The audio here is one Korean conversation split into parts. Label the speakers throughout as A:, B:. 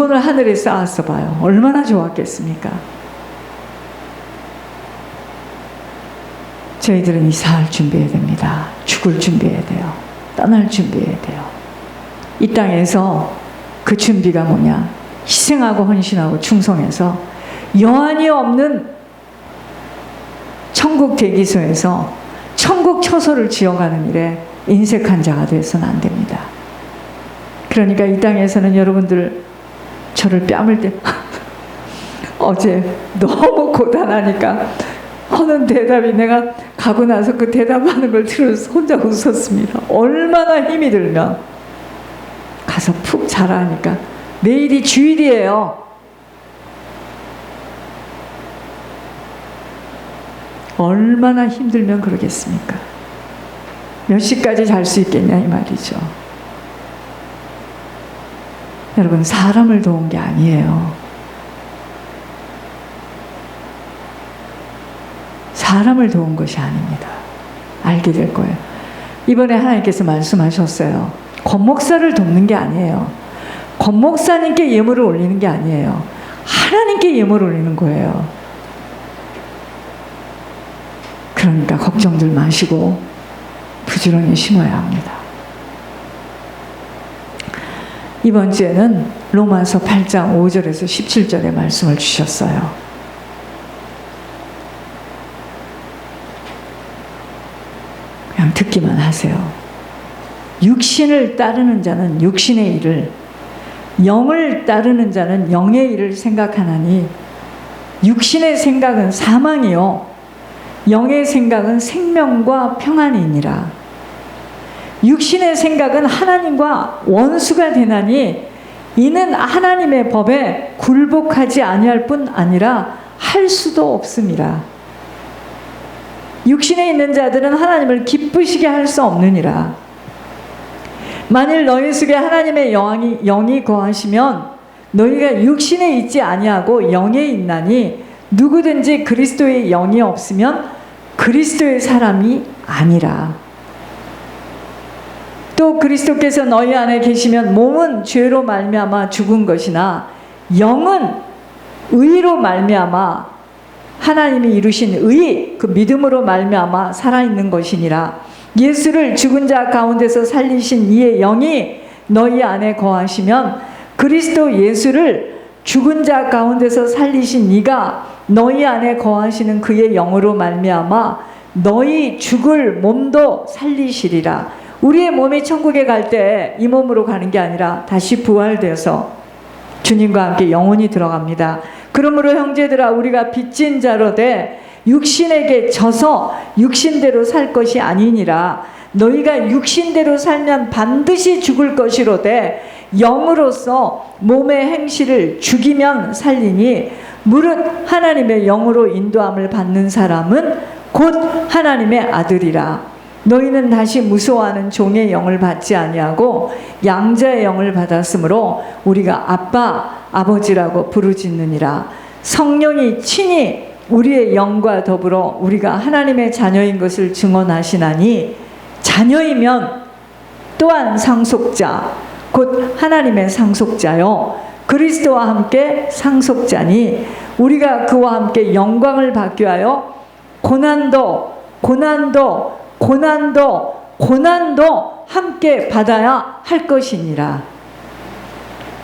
A: 돈을 하늘에 쌓았어 봐요. 얼마나 좋았겠습니까? 저희들은 이사할 준비해야 됩니다. 죽을 준비해야 돼요. 떠날 준비해야 돼요. 이 땅에서 그 준비가 뭐냐? 희생하고 헌신하고 충성해서 여한이 없는 천국 대기소에서 천국 처소를 지어가는 일에 인색한 자가 되어서는 안 됩니다. 그러니까 이 땅에서는 여러분들 저를 뺨을 때 어제 너무 고단하니까 하는 대답이, 내가 가고 나서 그 대답하는 걸 들어서 혼자 웃었습니다. 얼마나 힘이 들면 가서 푹 자라 하니까 내일이 주일이에요. 얼마나 힘들면 그러겠습니까? 몇 시까지 잘 수 있겠냐 이 말이죠. 여러분, 사람을 도운 게 아니에요. 사람을 도운 것이 아닙니다. 알게 될 거예요. 이번에 하나님께서 말씀하셨어요. 권 목사를 돕는 게 아니에요. 권 목사님께 예물을 올리는 게 아니에요. 하나님께 예물을 올리는 거예요. 그러니까 걱정들 마시고 부지런히 심어야 합니다. 이번 주에는 로마서 8장 5절에서 17절의 말씀을 주셨어요. 그냥 듣기만 하세요. 육신을 따르는 자는 육신의 일을, 영을 따르는 자는 영의 일을 생각하나니 육신의 생각은 사망이요 영의 생각은 생명과 평안이니라. 육신의 생각은 하나님과 원수가 되나니 이는 하나님의 법에 굴복하지 아니할 뿐 아니라 할 수도 없음이라. 육신에 있는 자들은 하나님을 기쁘시게 할 수 없느니라. 만일 너희 속에 하나님의 영이 거하시면 너희가 육신에 있지 아니하고 영에 있나니 누구든지 그리스도의 영이 없으면 그리스도의 사람이 아니라. 또 그리스도께서 너희 안에 계시면 몸은 죄로 말미암아 죽은 것이나 영은 의로 말미암아 하나님이 이루신 의, 그 믿음으로 말미암아 살아있는 것이니라. 예수를 죽은 자 가운데서 살리신 이의 영이 너희 안에 거하시면 그리스도 예수를 죽은 자 가운데서 살리신 이가 너희 안에 거하시는 그의 영으로 말미암아 너희 죽을 몸도 살리시리라. 우리의 몸이 천국에 갈 때 이 몸으로 가는 게 아니라 다시 부활되어서 주님과 함께 영원히 들어갑니다. 그러므로 형제들아, 우리가 빚진 자로 돼 육신에게 져서 육신대로 살 것이 아니니라. 너희가 육신대로 살면 반드시 죽을 것이로되 영으로서 몸의 행실을 죽이면 살리니 무릇 하나님의 영으로 인도함을 받는 사람은 곧 하나님의 아들이라. 너희는 다시 무서워하는 종의 영을 받지 아니하고 양자의 영을 받았으므로 우리가 아빠, 아버지라고 부르짖느니라. 성령이 친히 우리의 영과 더불어 우리가 하나님의 자녀인 것을 증언하시나니 자녀이면 또한 상속자, 곧 하나님의 상속자요 그리스도와 함께 상속자니 우리가 그와 함께 영광을 받기 위하여 고난도 함께 받아야 할 것이니라.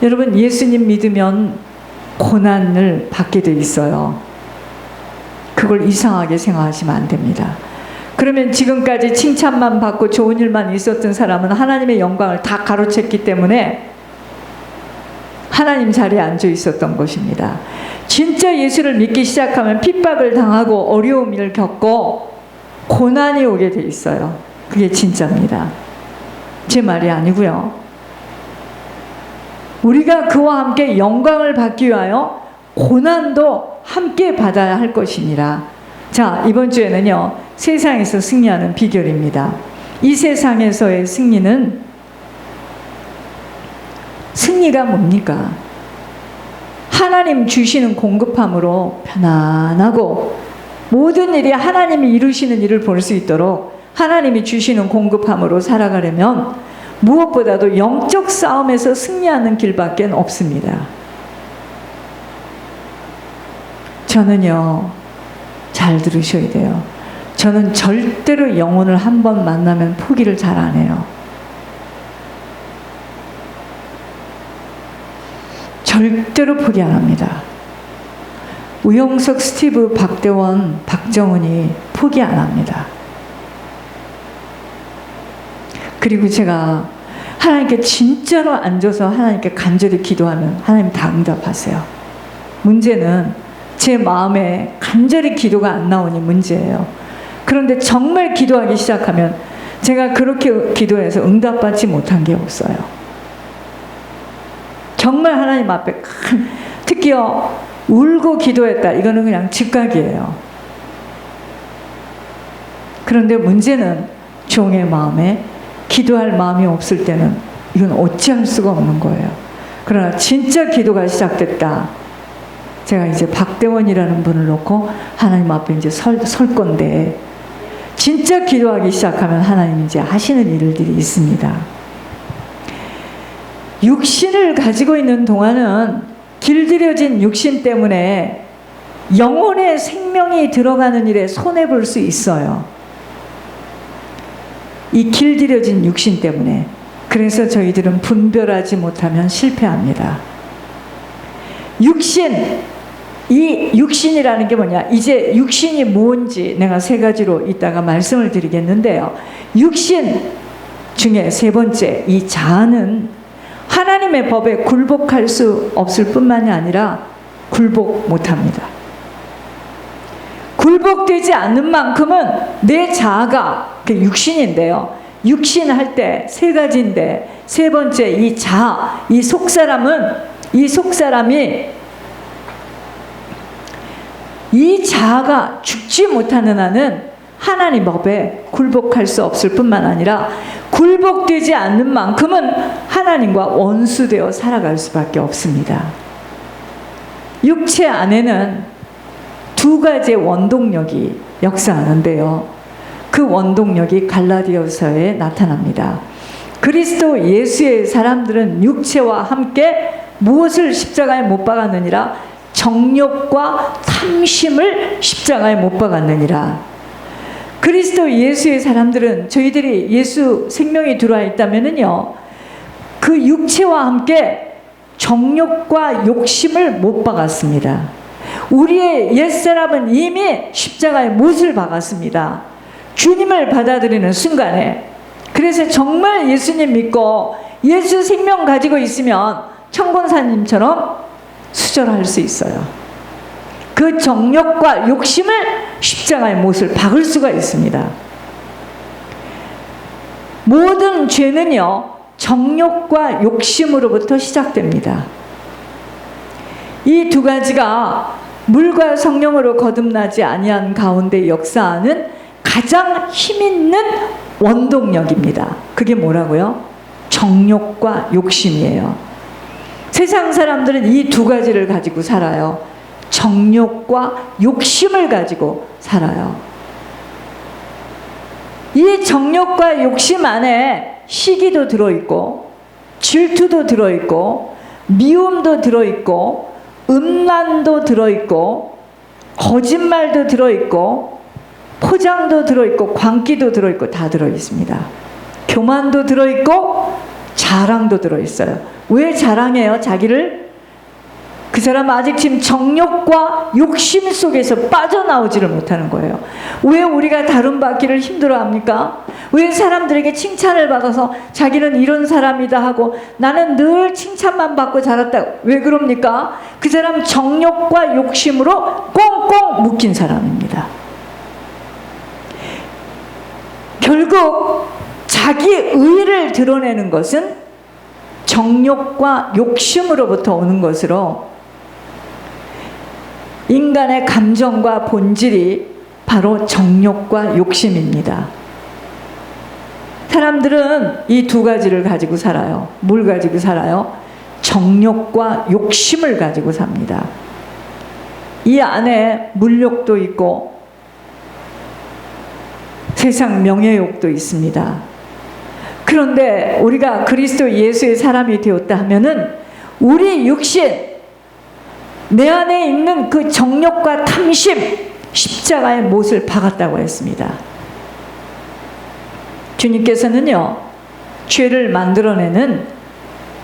A: 여러분, 예수님 믿으면 고난을 받게 돼 있어요. 그걸 이상하게 생각하시면 안 됩니다. 그러면 지금까지 칭찬만 받고 좋은 일만 있었던 사람은 하나님의 영광을 다 가로챘기 때문에 하나님 자리에 앉아 있었던 것입니다. 진짜 예수를 믿기 시작하면 핍박을 당하고 어려운 일을 겪고 고난이 오게 돼 있어요. 그게 진짜입니다. 제 말이 아니고요. 우리가 그와 함께 영광을 받기 위하여 고난도 함께 받아야 할 것이니라. 자, 이번 주에는요, 세상에서 승리하는 비결입니다. 이 세상에서의 승리가 뭡니까? 하나님 주시는 공급함으로 편안하고 모든 일이 하나님이 이루시는 일을 볼 수 있도록 하나님이 주시는 공급함으로 살아가려면 무엇보다도 영적 싸움에서 승리하는 길밖에 없습니다. 저는요, 잘 들으셔야 돼요. 저는 절대로 영혼을 한 번 만나면 포기를 잘 안 해요. 절대로 포기 안 합니다. 우영석, 스티브, 박대원, 박정은이 포기 안 합니다. 그리고 제가 하나님께 진짜로 앉아서 하나님께 간절히 기도하면 하나님 다 응답하세요. 문제는 제 마음에 간절히 기도가 안 나오니 문제예요. 그런데 정말 기도하기 시작하면 제가 그렇게 기도해서 응답받지 못한 게 없어요. 정말 하나님 앞에 특히요, 울고 기도했다. 이거는 그냥 즉각이에요. 그런데 문제는 종의 마음에 기도할 마음이 없을 때는 이건 어찌할 수가 없는 거예요. 그러나 진짜 기도가 시작됐다. 제가 이제 박대원이라는 분을 놓고 하나님 앞에 이제 설 건데, 진짜 기도하기 시작하면 하나님 이제 하시는 일들이 있습니다. 육신을 가지고 있는 동안은 길들여진 육신 때문에 영혼의 생명이 들어가는 일에 손해볼 수 있어요. 이 길들여진 육신 때문에. 그래서 저희들은 분별하지 못하면 실패합니다. 육신, 이 육신이라는 게 뭐냐, 이제 육신이 뭔지 내가 세 가지로 이따가 말씀을 드리겠는데요. 육신 중에 세 번째, 이 자아는 하나님의 법에 굴복할 수 없을 뿐만이 아니라 굴복 못합니다. 굴복되지 않는 만큼은 내 자아가, 그 육신인데요, 육신 할 때 세 가지인데, 세 번째 이 자아, 이 속사람은, 이 속사람이 이 자아가 죽지 못하는 한은 하나님 법에 굴복할 수 없을 뿐만 아니라 굴복되지 않는 만큼은 하나님과 원수되어 살아갈 수밖에 없습니다. 육체 안에는 두 가지의 원동력이 역사하는데요. 그 원동력이 갈라디아서에 나타납니다. 그리스도 예수의 사람들은 육체와 함께 무엇을 십자가에 못 박았느니라? 정욕과 탐심을 십자가에 못 박았느니라. 그리스도 예수의 사람들은, 저희들이 예수 생명이 들어와 있다면은요, 그 육체와 함께 정욕과 욕심을 못 박았습니다. 우리의 옛사람은 이미 십자가에 못을 박았습니다. 주님을 받아들이는 순간에. 그래서 정말 예수님 못고 예수 생명 가지고 있으면 청권사님처럼 수절할 수 있어요. 그 정욕과 욕심을 십자가에 못을 박을 수가 있습니다. 모든 죄는요, 정욕과 욕심으로부터 시작됩니다. 이 두 가지가 물과 성령으로 거듭나지 아니한 가운데 역사하는 가장 힘있는 원동력입니다. 그게 뭐라고요? 정욕과 욕심이에요. 세상 사람들은 이 두 가지를 가지고 살아요. 정욕과 욕심을 가지고 살아요. 이 정욕과 욕심 안에 시기도 들어있고, 질투도 들어있고, 미움도 들어있고, 음란도 들어있고, 거짓말도 들어있고, 포장도 들어있고, 광기도 들어있고, 다 들어있습니다. 교만도 들어있고, 자랑도 들어있어요. 왜 자랑해요? 자기를? 그 사람은 아직 지금 정욕과 욕심 속에서 빠져나오지를 못하는 거예요. 왜 우리가 다름받기를 힘들어합니까? 왜 사람들에게 칭찬을 받아서 자기는 이런 사람이다 하고 나는 늘 칭찬만 받고 자랐다. 왜 그럽니까? 그 사람 정욕과 욕심으로 꽁꽁 묶인 사람입니다. 결국 자기 의를 드러내는 것은 정욕과 욕심으로부터 오는 것으로, 인간의 감정과 본질이 바로 정욕과 욕심입니다. 사람들은 이 두 가지를 가지고 살아요. 뭘 가지고 살아요? 정욕과 욕심을 가지고 삽니다. 이 안에 물욕도 있고 세상 명예욕도 있습니다. 그런데 우리가 그리스도 예수의 사람이 되었다 하면은 우리 육신, 내 안에 있는 그 정욕과 탐심, 십자가의 못을 박았다고 했습니다. 주님께서는요, 죄를 만들어내는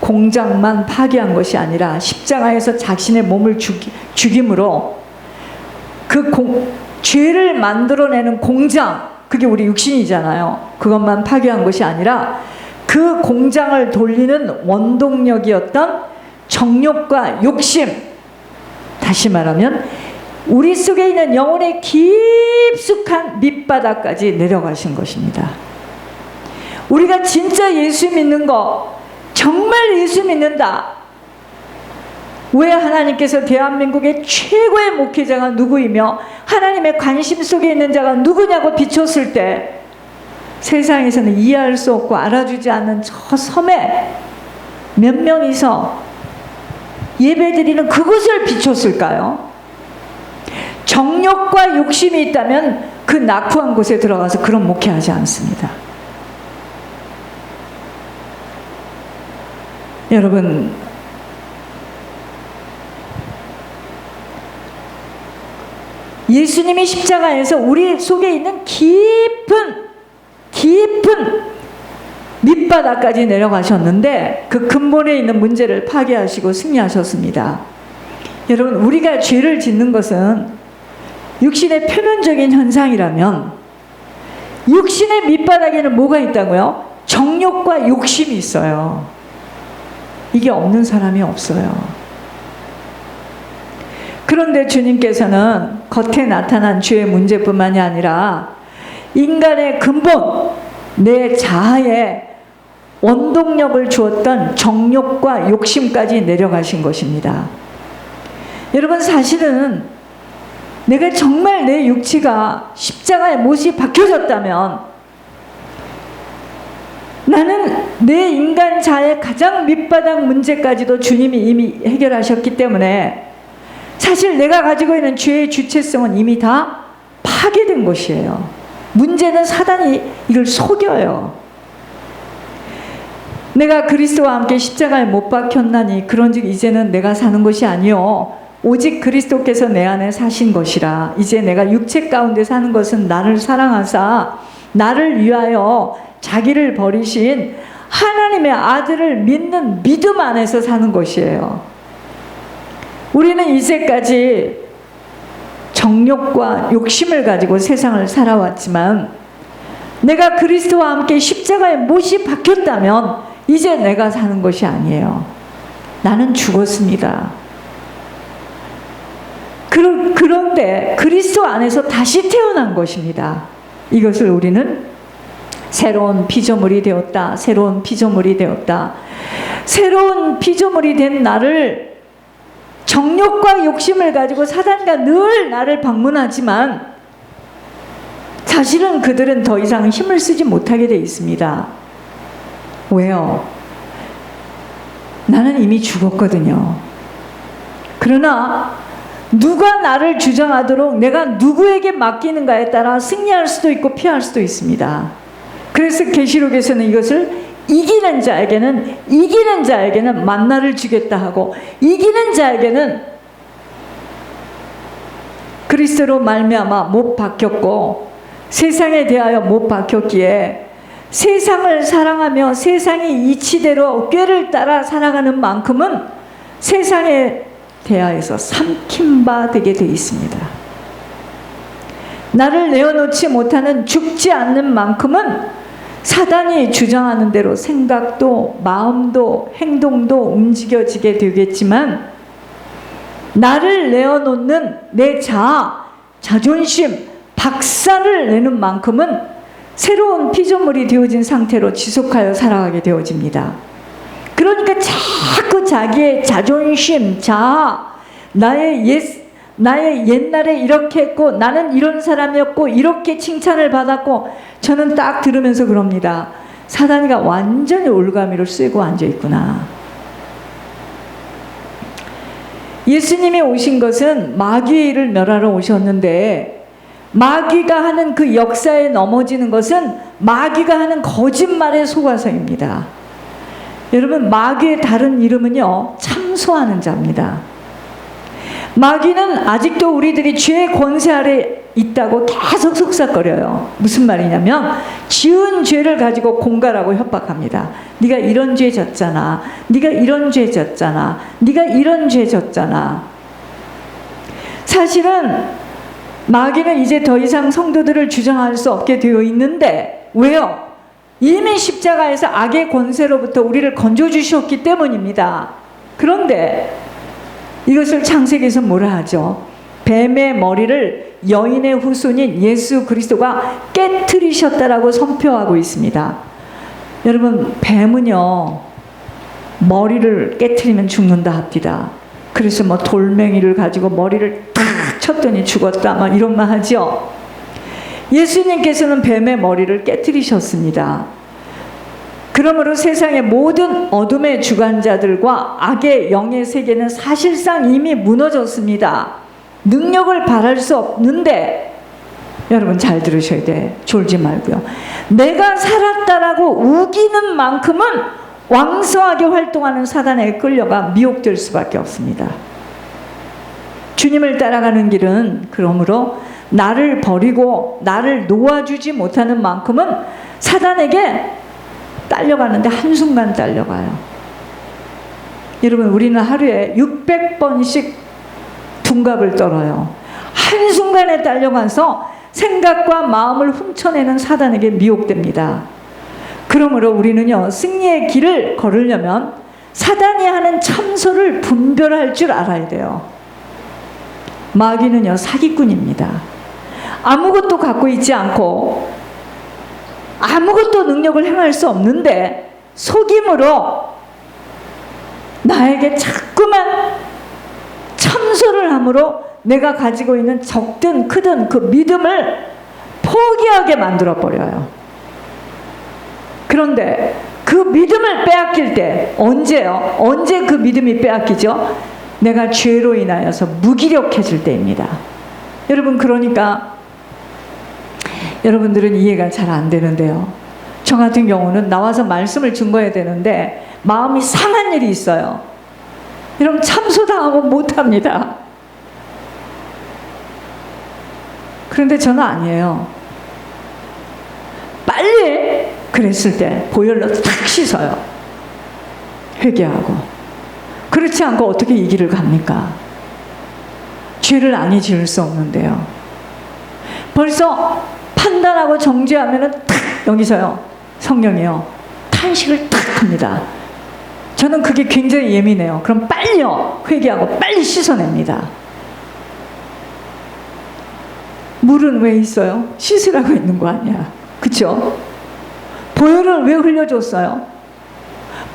A: 공장만 파괴한 것이 아니라 십자가에서 자신의 몸을 죽임으로 그 죄를 만들어내는 공장, 그게 우리 육신이잖아요. 그것만 파괴한 것이 아니라 그 공장을 돌리는 원동력이었던 정욕과 욕심, 다시 말하면 우리 속에 있는 영혼의 깊숙한 밑바닥까지 내려가신 것입니다. 우리가 진짜 예수 믿는 거, 정말 예수 믿는다. 왜 하나님께서 대한민국의 최고의 목회자가 누구이며 하나님의 관심 속에 있는 자가 누구냐고 비췄을 때 세상에서는 이해할 수 없고 알아주지 않는 저 섬에 몇 명이서 예배드리는 그것을 비췄을까요? 정욕과 욕심이 있다면 그 낙후한 곳에 들어가서 그런 목회하지 않습니다. 여러분, 예수님이 십자가에서 우리 속에 있는 깊은 밑바닥까지 내려가셨는데 그 근본에 있는 문제를 파괴하시고 승리하셨습니다. 여러분, 우리가 죄를 짓는 것은 육신의 표면적인 현상이라면 육신의 밑바닥에는 뭐가 있다고요? 정욕과 욕심이 있어요. 이게 없는 사람이 없어요. 그런데 주님께서는 겉에 나타난 죄의 문제뿐만이 아니라 인간의 근본, 내 자아에 원동력을 주었던 정욕과 욕심까지 내려가신 것입니다. 여러분, 사실은 내가 정말 내 육체가 십자가의 못이 박혀졌다면 나는 내 인간 자의 가장 밑바닥 문제까지도 주님이 이미 해결하셨기 때문에 사실 내가 가지고 있는 죄의 주체성은 이미 다 파괴된 것이에요. 문제는 사단이 이걸 속여요. 내가 그리스도와 함께 십자가에 못 박혔나니 그런즉 이제는 내가 사는 것이 아니요 오직 그리스도께서 내 안에 사신 것이라. 이제 내가 육체 가운데 사는 것은 나를 사랑하사 나를 위하여 자기를 버리신 하나님의 아들을 믿는 믿음 안에서 사는 것이에요. 우리는 이제까지 정욕과 욕심을 가지고 세상을 살아왔지만 내가 그리스도와 함께 십자가에 못이 박혔다면 이제 내가 사는 것이 아니에요. 나는 죽었습니다. 그런데 그리스도 안에서 다시 태어난 것입니다. 이것을 우리는 새로운 피조물이 되었다. 새로운 피조물이 되었다. 새로운 피조물이 된 나를 정욕과 욕심을 가지고 사단과 늘 나를 방문하지만 사실은 그들은 더 이상 힘을 쓰지 못하게 돼 있습니다. 왜요? 나는 이미 죽었거든요. 그러나 누가 나를 주장하도록 내가 누구에게 맡기는가에 따라 승리할 수도 있고 피할 수도 있습니다. 그래서 계시록에서는 이것을 이기는 자에게는 만나를 주겠다 하고 이기는 자에게는 그리스도로 말미암아 못 박혔고 세상에 대하여 못 박혔기에 세상을 사랑하며 세상의 이치대로 꾀를 따라 살아가는 만큼은 세상에 대하여서 삼킨 바 되게 되어 있습니다. 나를 내어놓지 못하는 죽지 않는 만큼은 사단이 주장하는 대로 생각도 마음도 행동도 움직여지게 되겠지만 나를 내어놓는 내 자아, 자존심, 박살을 내는 만큼은 새로운 피조물이 되어진 상태로 지속하여 살아가게 되어집니다. 그러니까 자꾸 자기의 자존심, 자아, 나의 옛날에 이렇게 했고 나는 이런 사람이었고 이렇게 칭찬을 받았고 저는 딱 들으면서 그럽니다. 사단이가 완전히 올가미를 쐬고 앉아있구나. 예수님이 오신 것은 마귀의 일을 멸하러 오셨는데 마귀가 하는 그 역사에 넘어지는 것은 마귀가 하는 거짓말에 속아서입니다. 여러분, 마귀의 다른 이름은요, 참소하는 자입니다. 마귀는 아직도 우리들이 죄의 권세 아래 있다고 계속 속삭거려요. 무슨 말이냐면 지은 죄를 가지고 공갈하고 협박합니다. 네가 이런 죄 졌잖아. 네가 이런 죄 졌잖아. 네가 이런 죄 졌잖아. 사실은 마귀는 이제 더 이상 성도들을 주장할 수 없게 되어 있는데 왜요? 이미 십자가에서 악의 권세로부터 우리를 건져주셨기 때문입니다. 그런데 이것을 창세기에서 뭐라 하죠? 뱀의 머리를 여인의 후손인 예수 그리스도가 깨트리셨다라고 선포하고 있습니다. 여러분, 뱀은요 머리를 깨트리면 죽는다 합니다. 그래서 뭐 돌멩이를 가지고 머리를 탁 쳤더니 죽었다 막 이런 말 하죠. 예수님께서는 뱀의 머리를 깨트리셨습니다. 그러므로 세상의 모든 어둠의 주관자들과 악의 영의 세계는 사실상 이미 무너졌습니다. 능력을 발할 수 없는데 여러분 잘 들으셔야 돼. 졸지 말고요. 내가 살았다라고 우기는 만큼은 왕성하게 활동하는 사단에 끌려가 미혹될 수밖에 없습니다. 주님을 따라가는 길은 그러므로 나를 버리고 나를 놓아주지 못하는 만큼은 사단에게 딸려가는데 한순간 딸려가요. 여러분, 우리는 하루에 600번씩 둔갑을 떨어요. 한순간에 딸려가서 생각과 마음을 훔쳐내는 사단에게 미혹됩니다. 그러므로 우리는요, 승리의 길을 걸으려면 사단이 하는 참소를 분별할 줄 알아야 돼요. 마귀는요, 사기꾼입니다. 아무것도 갖고 있지 않고 아무것도 능력을 행할 수 없는데 속임으로 나에게 자꾸만 참소를 함으로 내가 가지고 있는 적든 크든 그 믿음을 포기하게 만들어 버려요. 그런데 그 믿음을 빼앗길 때 언제요? 언제 그 믿음이 빼앗기죠? 내가 죄로 인하여서 무기력해질 때입니다. 여러분, 그러니까 여러분들은 이해가 잘 안 되는데요. 저 같은 경우는 나와서 말씀을 증거해야 되는데 마음이 상한 일이 있어요. 여러분, 참소당하고 못합니다. 그런데 저는 아니에요. 빨리 그랬을 때 보혈로 탁 씻어요. 회개하고. 그렇지 않고 어떻게 이 길을 갑니까? 죄를 아니 지을 수 없는데요. 벌써 판단하고 정죄하면은 탁 여기서요 성령이요 탄식을 탁 합니다. 저는 그게 굉장히 예민해요. 그럼 빨리요 회개하고 빨리 씻어냅니다. 물은 왜 있어요? 씻으라고 있는 거 아니야. 그쵸? 보혈을 왜 흘려줬어요?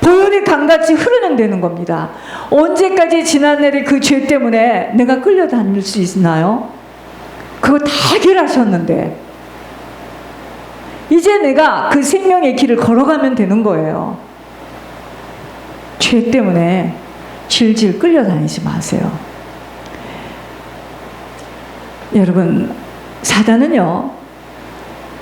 A: 보혈이 강같이 흐르면 되는 겁니다. 언제까지 지난날의 그 죄 때문에 내가 끌려다닐 수 있나요? 그거 다 해결하셨는데 이제 내가 그 생명의 길을 걸어가면 되는 거예요. 죄 때문에 질질 끌려다니지 마세요. 여러분, 사단은요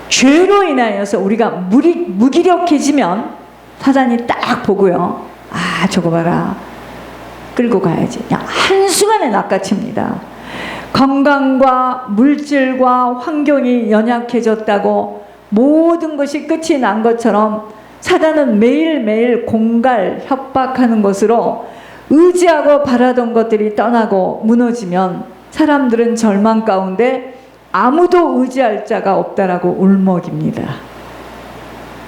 A: 죄로 인하여서 우리가 무기력해지면 사단이 딱 보고요, 아 저거 봐라, 끌고 가야지. 그냥 한순간에 낚아챕니다. 건강과 물질과 환경이 연약해졌다고 모든 것이 끝이 난 것처럼 사단은 매일매일 공갈, 협박하는 것으로 의지하고 바라던 것들이 떠나고 무너지면 사람들은 절망 가운데 아무도 의지할 자가 없다라고 울먹입니다.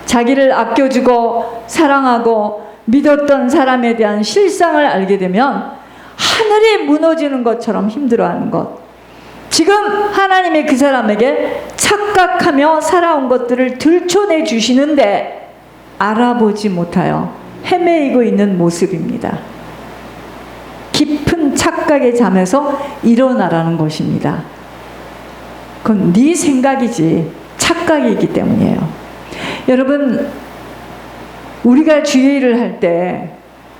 A: 자기를 아껴주고 사랑하고 믿었던 사람에 대한 실상을 알게 되면 하늘이 무너지는 것처럼 힘들어하는 것. 지금 하나님이 그 사람에게 착각하며 살아온 것들을 들춰내 주시는데 알아보지 못하여 헤매이고 있는 모습입니다. 깊은 착각의 잠에서 일어나라는 것입니다. 그건 네 생각이지 착각이기 때문이에요. 여러분, 우리가 주의를 할 때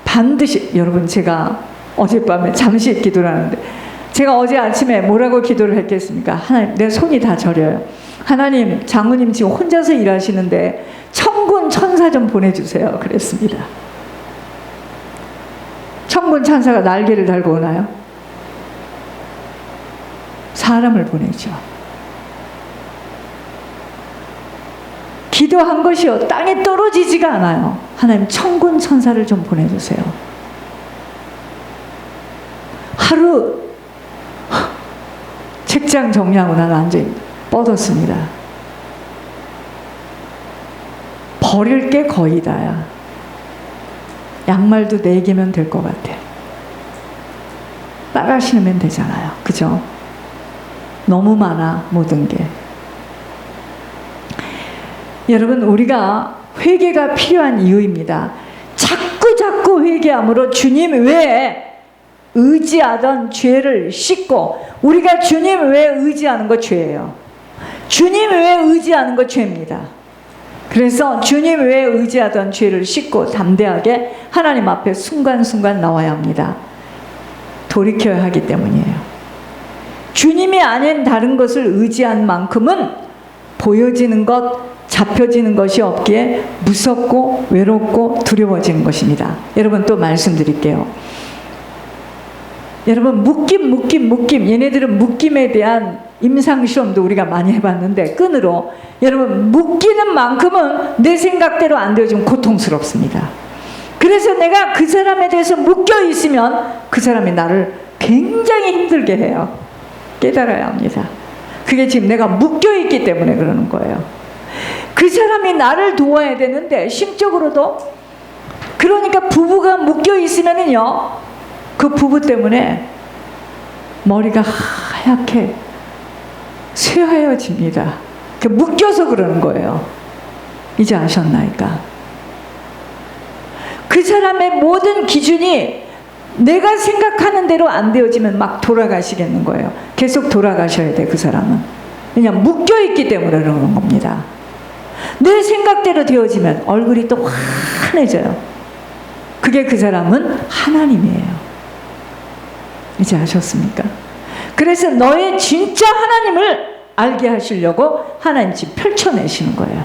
A: 반드시, 여러분 제가 어젯밤에 잠시 기도를 하는데 제가 어제 아침에 뭐라고 기도를 했겠습니까? 하나님, 내 손이 다 저려요. 하나님, 장로님 지금 혼자서 일하시는데 천군 천사 좀 보내주세요. 그랬습니다. 천군 천사가 날개를 달고 오나요? 사람을 보내죠. 기도한 것이요 땅에 떨어지지가 않아요. 하나님 천군 천사를 좀 보내주세요. 하루 책장 정리하고 나는 완전히 뻗었습니다. 버릴 게 거의 다야. 양말도 4개면 될 것 같아. 빨아 신으면 되잖아요. 그죠? 너무 많아 모든 게. 여러분, 우리가 회개가 필요한 이유입니다. 자꾸 회개함으로 주님 외에 의지하던 죄를 씻고, 우리가 주님 외에 의지하는 거 죄예요. 주님 외에 의지하는 거 죄입니다. 그래서 주님 외에 의지하던 죄를 씻고 담대하게 하나님 앞에 순간순간 나와야 합니다. 돌이켜야 하기 때문이에요. 주님이 아닌 다른 것을 의지한 만큼은 보여지는 것, 잡혀지는 것이 없기에 무섭고 외롭고 두려워지는 것입니다. 여러분, 또 말씀드릴게요. 여러분, 묶임. 얘네들은 묶임에 대한 임상시험도 우리가 많이 해봤는데, 끈으로. 여러분, 묶이는 만큼은 내 생각대로 안 되어지면 고통스럽습니다. 그래서 내가 그 사람에 대해서 묶여 있으면 그 사람이 나를 굉장히 힘들게 해요. 깨달아야 합니다. 그게 지금 내가 묶여 있기 때문에 그러는 거예요. 그 사람이 나를 도와야 되는데, 심적으로도. 그러니까 부부가 묶여 있으면은요, 그 부부 때문에 머리가 하얗게 쇠하여집니다. 묶여서 그러는 거예요. 이제 아셨나이까? 그 사람의 모든 기준이 내가 생각하는 대로 안 되어지면 막 돌아가시겠는 거예요. 계속 돌아가셔야 돼, 그 사람은. 그냥 묶여있기 때문에 그러는 겁니다. 내 생각대로 되어지면 얼굴이 또 환해져요. 그게 그 사람은 하나님이에요. 이제 아셨습니까? 그래서 너의 진짜 하나님을 알게 하시려고 하나님 집 펼쳐내시는 거예요.